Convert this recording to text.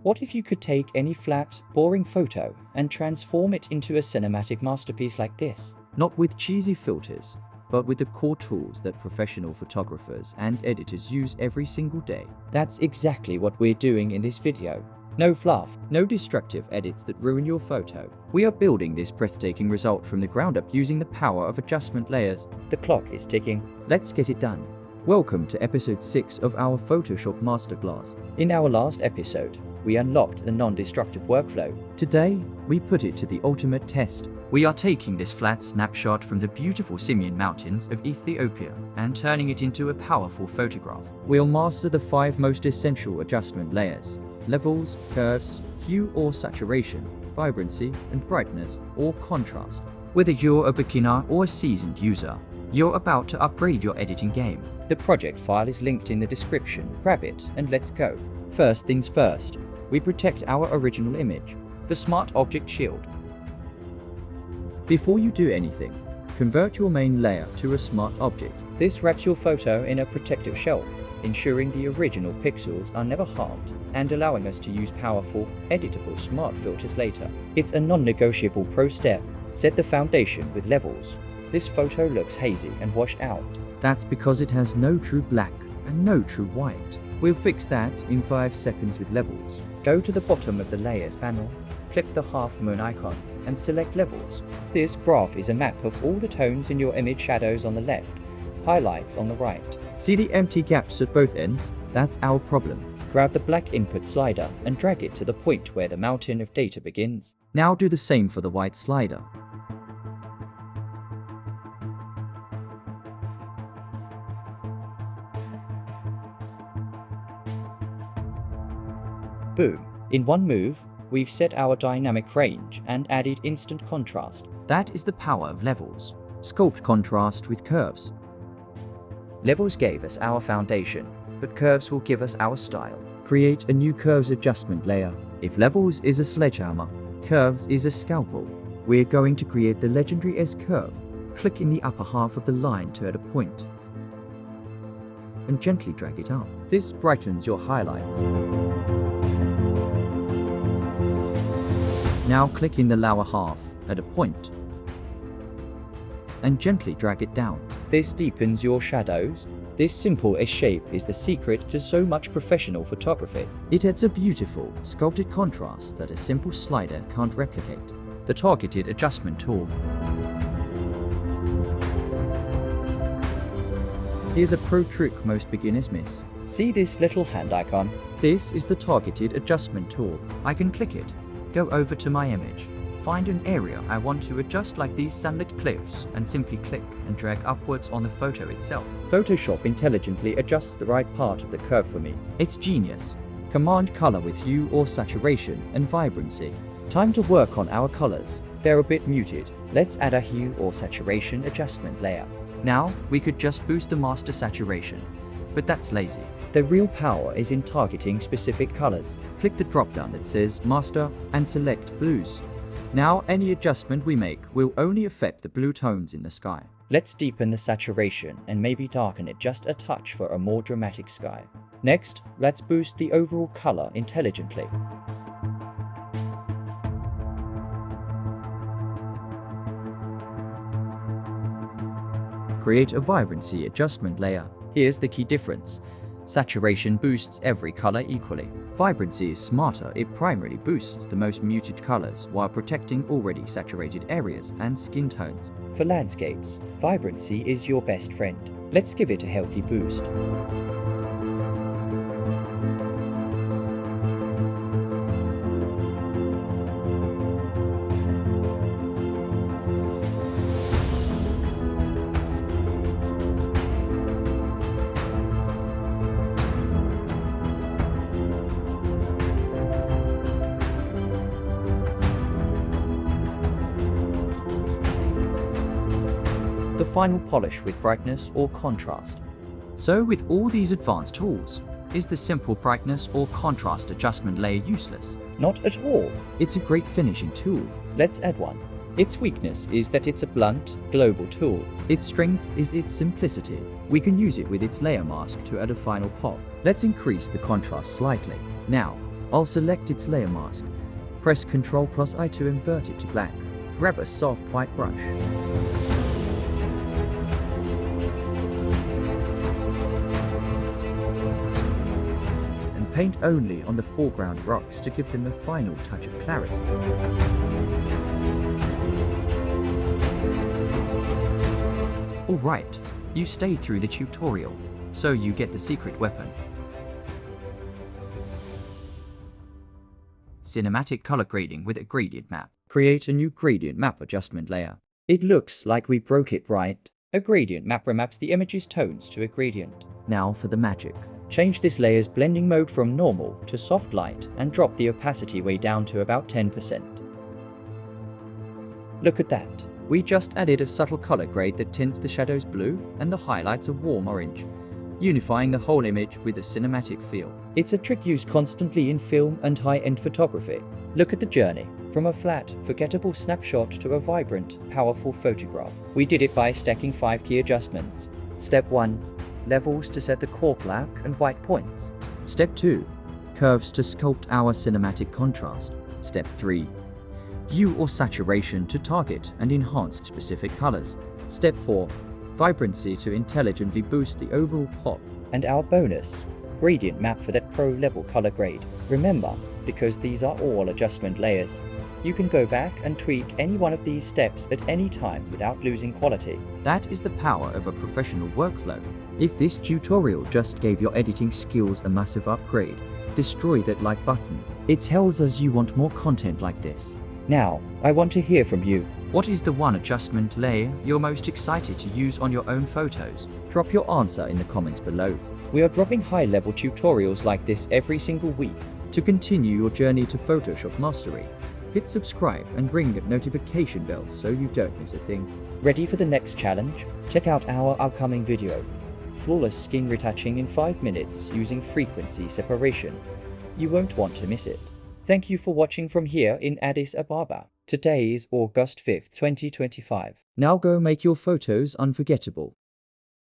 What if you could take any flat, boring photo and transform it into a cinematic masterpiece like this? Not with cheesy filters, but with the core tools that professional photographers and editors use every single day. That's exactly what we're doing in this video. No fluff, no destructive edits that ruin your photo. We are building this breathtaking result from the ground up using the power of adjustment layers. The clock is ticking. Let's get it done. Welcome to episode 6 of our Photoshop Masterclass. In our last episode, we unlocked the non-destructive workflow. Today, we put it to the ultimate test. We are taking this flat snapshot from the beautiful Simien Mountains of Ethiopia and turning it into a powerful photograph. We'll master the 5 most essential adjustment layers: levels, curves, hue or saturation, vibrancy and brightness or contrast. Whether you're a beginner or a seasoned user, you're about to upgrade your editing game. The project file is linked in the description. Grab it and let's go. First things first, we protect our original image, the Smart Object Shield. Before you do anything, convert your main layer to a smart object. This wraps your photo in a protective shell, ensuring the original pixels are never harmed and allowing us to use powerful, editable smart filters later. It's a non-negotiable pro step. Set the foundation with levels. This photo looks hazy and washed out. That's because it has no true black and no true white. We'll fix that in 5 seconds with levels. Go to the bottom of the Layers panel, click the half moon icon, and select Levels. This graph is a map of all the tones in your image: shadows on the left, highlights on the right. See the empty gaps at both ends? That's our problem. Grab the black input slider and drag it to the point where the mountain of data begins. Now do the same for the white slider. Boom! In one move, we've set our dynamic range and added instant contrast. That is the power of levels. Sculpt contrast with curves. Levels gave us our foundation, but curves will give us our style. Create a new curves adjustment layer. If levels is a sledgehammer, curves is a scalpel. We're going to create the legendary S curve. Click in the upper half of the line to add a point and gently drag it up. This brightens your highlights. Now click in the lower half at a point and gently drag it down. This deepens your shadows. This simple S shape is the secret to so much professional photography. It adds a beautiful, sculpted contrast that a simple slider can't replicate. The targeted adjustment tool. Here's a pro trick most beginners miss. See this little hand icon? This is the targeted adjustment tool. I can click it, go over to my image, find an area I want to adjust like these sunlit cliffs, and simply click and drag upwards on the photo itself. Photoshop intelligently adjusts the right part of the curve for me. It's genius. Command color with hue or saturation and vibrancy. Time to work on our colors. They're a bit muted. Let's add a hue or saturation adjustment layer. Now, we could just boost the master saturation, but that's lazy. The real power is in targeting specific colors. Click the drop-down that says Master and select Blues. Now, any adjustment we make will only affect the blue tones in the sky. Let's deepen the saturation and maybe darken it just a touch for a more dramatic sky. Next, let's boost the overall color intelligently. Create a vibrancy adjustment layer. Here's the key difference. Saturation boosts every color equally. Vibrancy is smarter. It primarily boosts the most muted colors while protecting already saturated areas and skin tones. For landscapes, vibrancy is your best friend. Let's give it a healthy boost. The final polish with brightness or contrast. So with all these advanced tools, is the simple brightness or contrast adjustment layer useless? Not at all. It's a great finishing tool. Let's add one. Its weakness is that it's a blunt, global tool. Its strength is its simplicity. We can use it with its layer mask to add a final pop. Let's increase the contrast slightly. Now, I'll select its layer mask. Press Ctrl+I to invert it to black. Grab a soft white brush. And paint only on the foreground rocks to give them a final touch of clarity. Alright, you stayed through the tutorial, so you get the secret weapon. Cinematic color grading with a gradient map. Create a new gradient map adjustment layer. It looks like we broke it right. A gradient map remaps the image's tones to a gradient. Now for the magic. Change this layer's blending mode from normal to soft light and drop the opacity way down to about 10%. Look at that. We just added a subtle color grade that tints the shadows blue and the highlights a warm orange, unifying the whole image with a cinematic feel. It's a trick used constantly in film and high-end photography. Look at the journey, from a flat, forgettable snapshot to a vibrant, powerful photograph. We did it by stacking 5 key adjustments. Step 1. Levels to set the core black and white points. Step 2. Curves to sculpt our cinematic contrast. Step 3. Hue or saturation to target and enhance specific colors. Step 4. Vibrancy to intelligently boost the overall pop. And our bonus, gradient map for that pro level color grade. Remember, because these are all adjustment layers, you can go back and tweak any one of these steps at any time without losing quality. That is the power of a professional workflow. If this tutorial just gave your editing skills a massive upgrade, destroy that like button. It tells us you want more content like this. Now, I want to hear from you. What is the one adjustment layer you're most excited to use on your own photos? Drop your answer in the comments below. We are dropping high-level tutorials like this every single week. To continue your journey to Photoshop mastery, hit subscribe and ring that notification bell so you don't miss a thing. Ready for the next challenge? Check out our upcoming video. Flawless skin retouching in 5 minutes using frequency separation. You won't want to miss it. Thank you for watching from here in Addis Ababa. Today is August 5th, 2025. Now go make your photos unforgettable.